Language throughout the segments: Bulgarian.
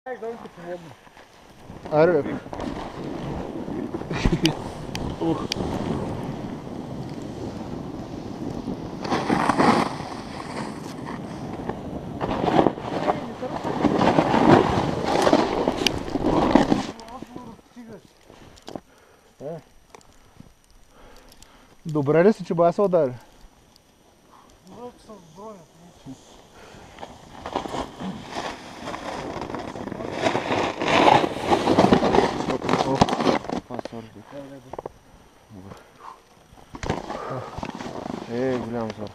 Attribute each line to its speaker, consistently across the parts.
Speaker 1: Айде, бе. Ух. Добре ли си, че бая се удари?
Speaker 2: Добре, че съм в броня.
Speaker 1: Голям зор.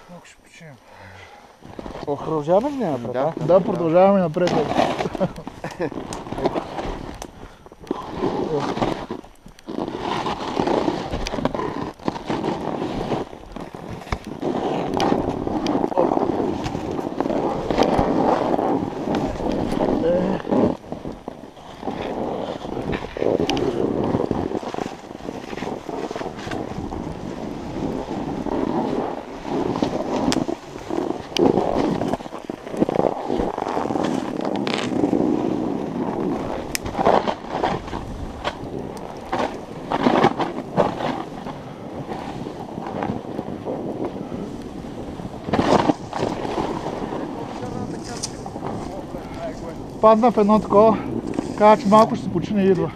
Speaker 2: Много ще починем.
Speaker 3: Продължаваме ли напред?
Speaker 1: Да, продължаваме напред. Падна в едно такова, каза, че малко ще се почине и идва.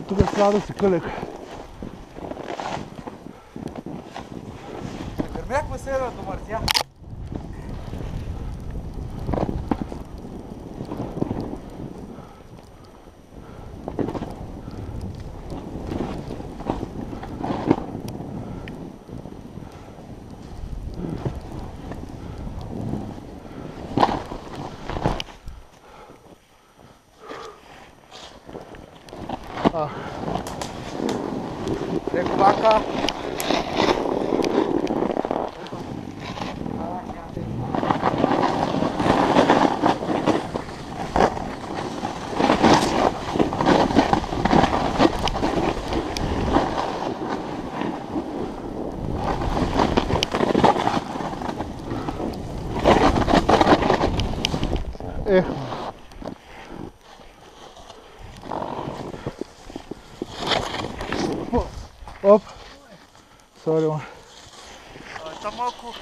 Speaker 1: Тук трябва да се кълех.
Speaker 3: Гърмяхме се до мъртя. Леко бака.
Speaker 1: Оп. Сори, ма.
Speaker 2: Там малко...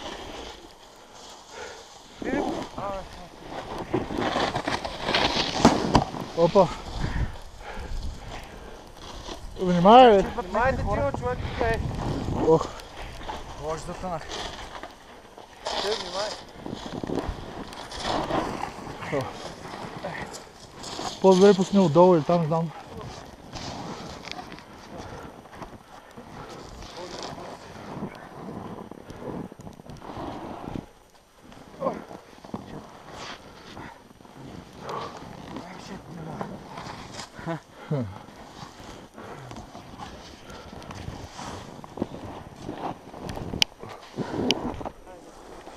Speaker 1: Опа. Внимавай, бе.
Speaker 3: Внимайте, тима човек, тук е.
Speaker 1: Ох.
Speaker 3: Може да тънах. Те, внимай.
Speaker 1: По-добре пусни отдолу или там, не знам.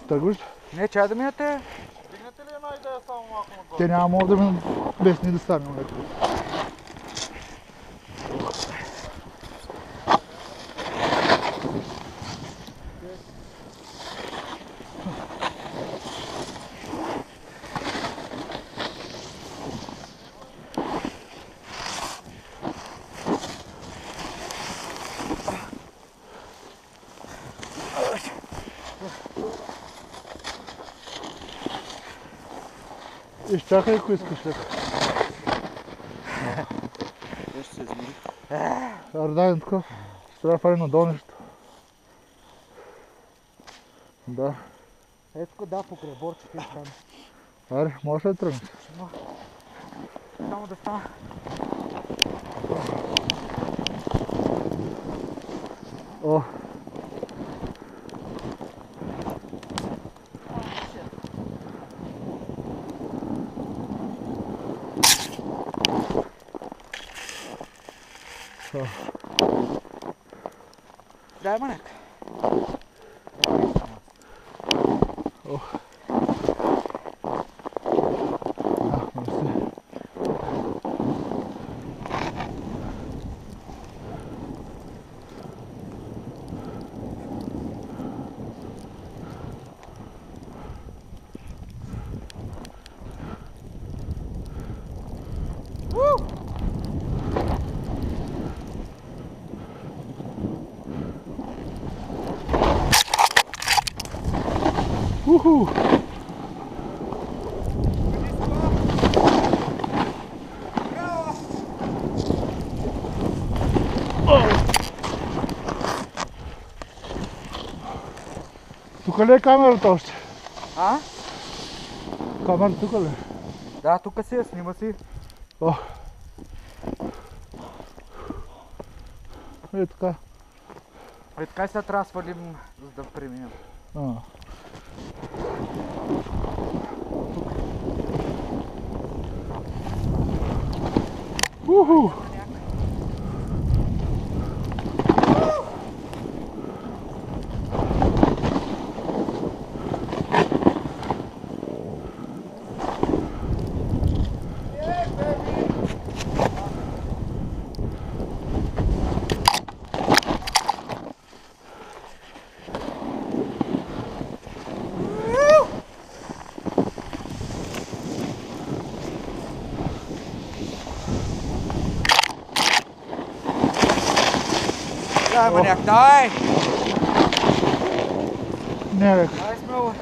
Speaker 1: Тръгваш?
Speaker 3: Не, чай да минете.
Speaker 2: Дигнете ли една идея само малко нагоре?
Speaker 1: Те няма може да минат без ни да станем. Изчакай, ако искаш.
Speaker 3: Ще се измори.
Speaker 1: Ардай, така. Ще трябва да фали на долнището. Да.
Speaker 3: Ето да, покрай борчето и стане.
Speaker 1: Аре, можеш ли да тръгнеш?
Speaker 3: Само да стана.
Speaker 1: О,
Speaker 3: Дай манек.
Speaker 1: Мерси. Уху! Тук ли е камерата още?
Speaker 3: А?
Speaker 1: Камерата тук ли?
Speaker 3: Да, тук си я, снима си.
Speaker 1: О! Е така.
Speaker 3: Е, така сега трябва да свалим, за да преминем.
Speaker 1: А. Уху!
Speaker 3: Дай, маняк, дай!
Speaker 1: Не, бе.
Speaker 3: Дай смело.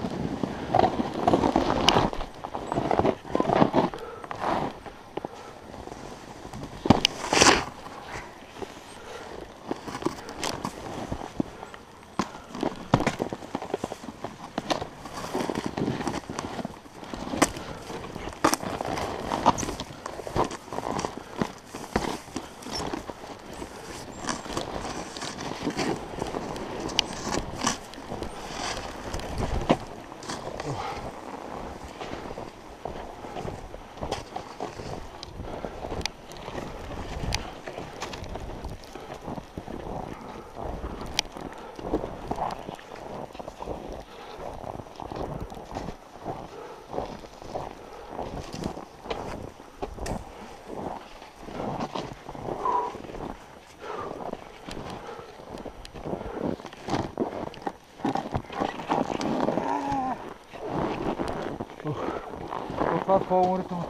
Speaker 3: Това е по-уморително.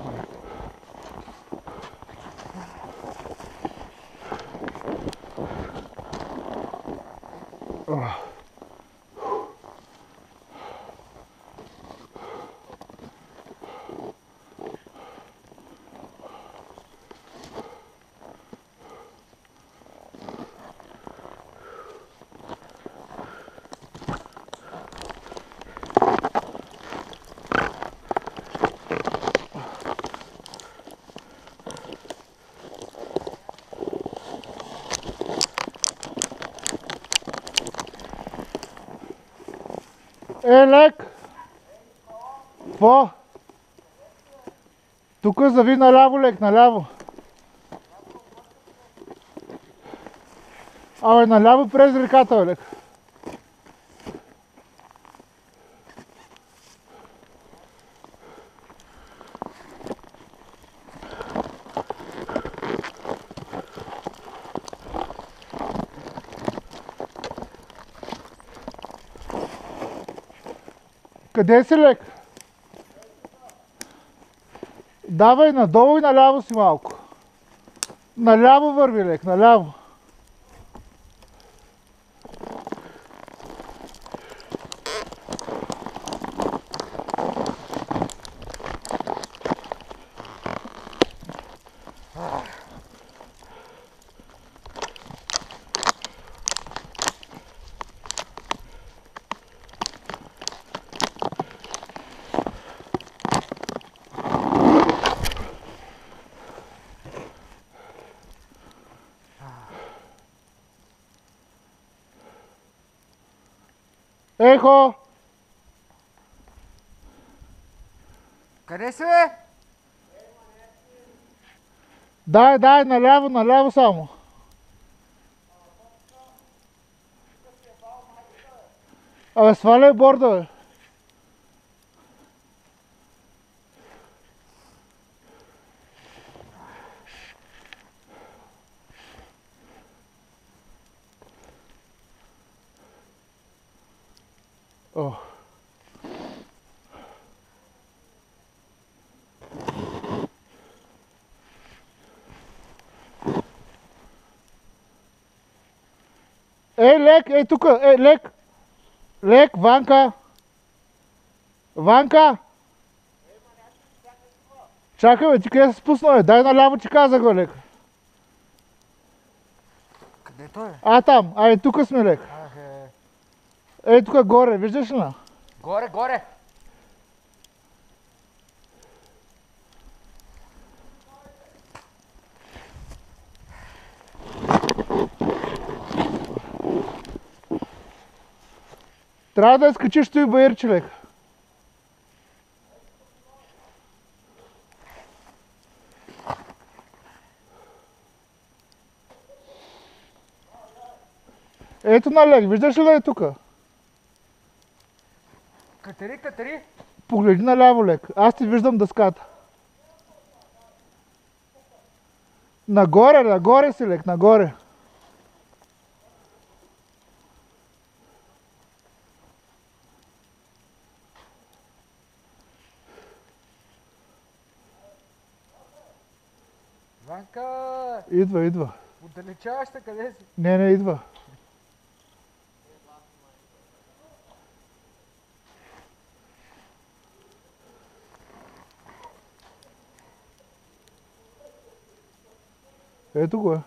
Speaker 1: Лек! Какво? Тук зави наляво, лек, наляво. Абе, наляво през реката, бе, лек. Къде си, лек? Давай надолу и наляво си малко. Наляво върви, лек, наляво. Ехо!
Speaker 3: Къде си, бе?
Speaker 1: Дай, наляво, наляво само. Абе, сваляй борда, бе. О. Ей, лек, ей тука, ей, лек. Лек, Ванка. Ванка. Чакай, бе, ти къде се спусна, бе? Дай наляво, ти каза го, лек.
Speaker 3: Къде той е?
Speaker 1: А, там, ай, тука сме, лек. Ей, тука горе, виждаш ли на?
Speaker 3: Горе, горе!
Speaker 1: Трябва да изкачиш той баирче, лек. Ето на лек, виждаш ли да е тука?
Speaker 3: Катери, катери!
Speaker 1: Погледни наляво, лек. Аз ти виждам дъската. Нагоре, нагоре си, лек, нагоре.
Speaker 3: Ванка!
Speaker 1: Идва, идва.
Speaker 3: Отдалечаваш се, къде си?
Speaker 1: Не, идва. Ето го е.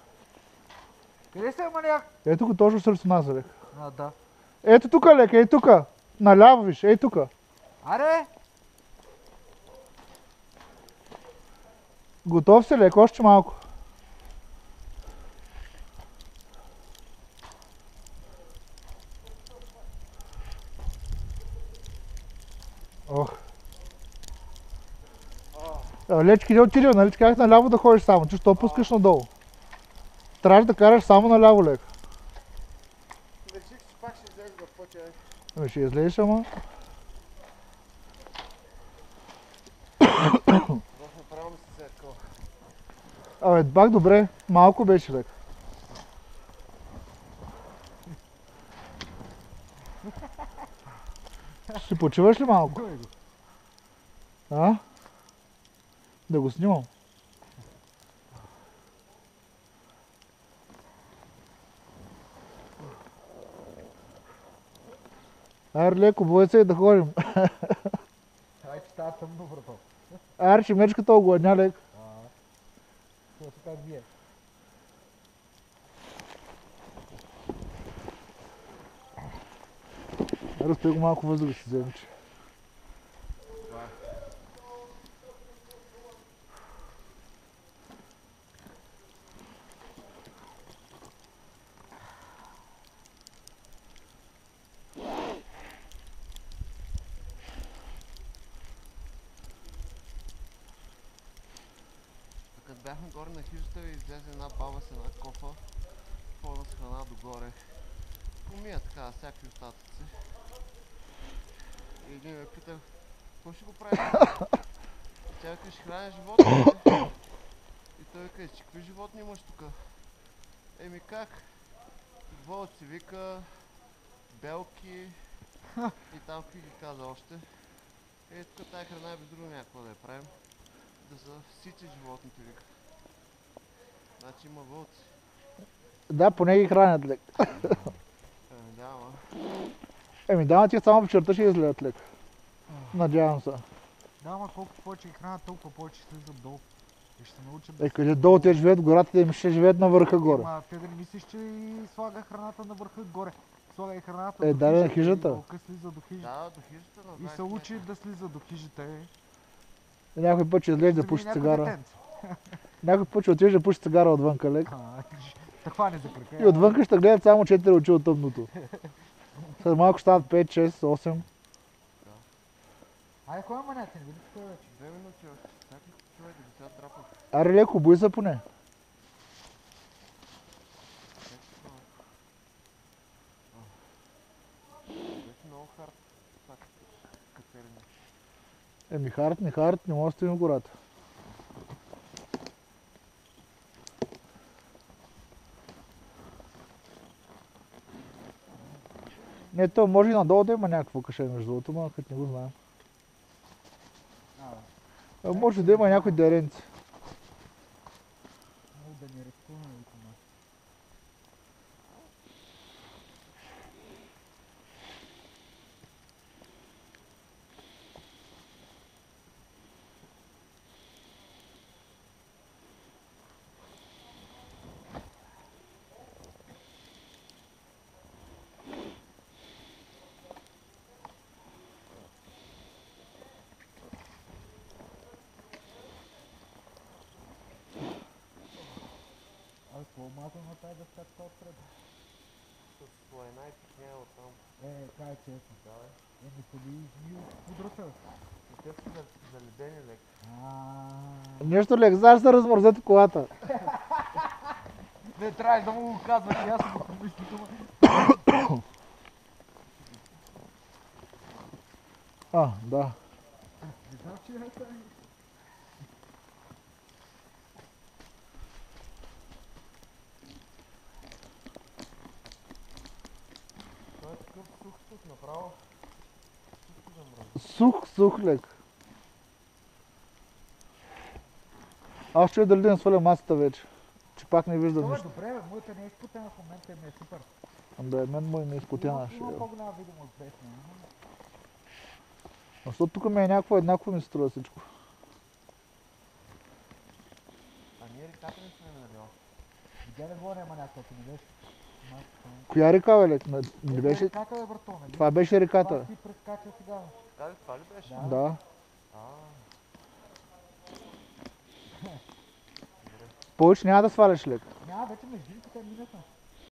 Speaker 3: Къде се, маняк?
Speaker 1: Ето го точно срещу нас, лек.
Speaker 3: А, да.
Speaker 1: Ето тука, лек, ей тука. Наляво виж, ей тука.
Speaker 3: Аре!
Speaker 1: Готов си, лек, още малко. Ох. Лечки, не отиди, нали ти казах наляво да ходиш само, че що пускаш надолу. Трябва да караш само наляво, лек.
Speaker 2: Реших, че пак ще излезе в пътя.
Speaker 1: Ами ще излезеш, ама.
Speaker 2: Бах направо ми се такова.
Speaker 1: Абе, бак добре, малко беше, лек. Ще почиваш ли малко?
Speaker 3: Дуй го.
Speaker 1: А? Да го снимам. Айде леко, бой се и да ходим.
Speaker 3: Ай, че става тъмно, брато.
Speaker 1: Айде, че мечката огладня, лек.
Speaker 3: Това се как вие.
Speaker 1: Разпей го малко въздух да си вземе, че.
Speaker 2: Като бяхме горе на хижата и излезе една баба с една кофа, пълна с храна догоре. Помия така, всякакви остатъци. И един ме питах, какво ще го правиш? Тя вика, ще храня животните. И той вика, че какви животни имаш тук? Еми как? Вълци, вика, белки и там какви ги каза още. Е, тук тая храна е без друго някаква да я правим. Да са сити животните, вика. Значи има вълци.
Speaker 1: Да, поне ги хранят, лек.
Speaker 2: Еми да, ама.
Speaker 1: Еми да, ти само в черта ще излезат, лек. Надявам се.
Speaker 3: Да, ама колкото повече ги хранят, толкова повече слизат долу. И ще научат
Speaker 1: Е, къде долу те живеят в гората, те ще живеят на върха горе.
Speaker 3: Ама те да не мислиш, че и слага храната на върха горе. Слага и храната
Speaker 1: Е,
Speaker 3: до
Speaker 1: дай на
Speaker 3: хижата.
Speaker 1: хижата.
Speaker 3: И вълка слиза до хижата.
Speaker 2: Да, до хижата на 20
Speaker 3: И се учи
Speaker 2: метра.
Speaker 3: да слиза до хижата.
Speaker 1: Някой път ще излезе да пуши
Speaker 3: Някой
Speaker 1: цигара.
Speaker 3: детенце.
Speaker 1: Някой път ще отидеш да пуши цигара отвънка, лек.
Speaker 3: Да хване за крака.
Speaker 1: И отвънка ще гледат само 4 очи от тъмното. След малко стават 5, 6, 8.
Speaker 3: Айде, кой е манята? Не види кой вече.
Speaker 2: 2 минути още. Всяка човек да сега драпах.
Speaker 1: Аре леко, буй се поне.
Speaker 2: Беше много много хард. Пак катерни.
Speaker 1: Еми хард, не може да стоим в гората. Не, то може и надолу да има някакво каше между другото, но като не го знаем. Може да има някои деренци.
Speaker 3: Много да не рискуваме, викам аз. Абе, какво мазал на тази дъска така отпред?
Speaker 2: С лайна и пикнява оттам.
Speaker 3: Кай честно.
Speaker 2: Да, бе.
Speaker 3: Не са ли измил пудрата?
Speaker 2: И те са заледени лек.
Speaker 1: Нещо лек, знаеш да размързете колата.
Speaker 3: Не, трябва да му го казваш, и аз съм го помисли тума.
Speaker 1: Да.
Speaker 3: Не знам, че е това.
Speaker 2: Той е такъв сух тук направо. Всичко замръзва.
Speaker 1: Сух лек. Аз ще дали да не сваля масата вече. Че пак не виждам
Speaker 3: Това е
Speaker 1: нищо.
Speaker 3: добре, бе, моята не е изпутена в момента и ми е супер.
Speaker 1: Бе, мен му не е изпотена.
Speaker 3: Има по-голяма видимост без нея.
Speaker 1: Защото тук ми е някакво еднакво ми се струва всичко.
Speaker 2: А ние реката не сме минали.
Speaker 3: Видя ли горе има някаква, ако не беше?
Speaker 1: Коя река, бе, лек? Не беше...
Speaker 3: Реката, бе, брато, нали?
Speaker 1: Това беше реката.
Speaker 3: Това ти прескача сега.
Speaker 2: Така ли, това ли беше?
Speaker 1: Да. Повече няма да сваляш лек.
Speaker 3: Няма, вече между те минаха.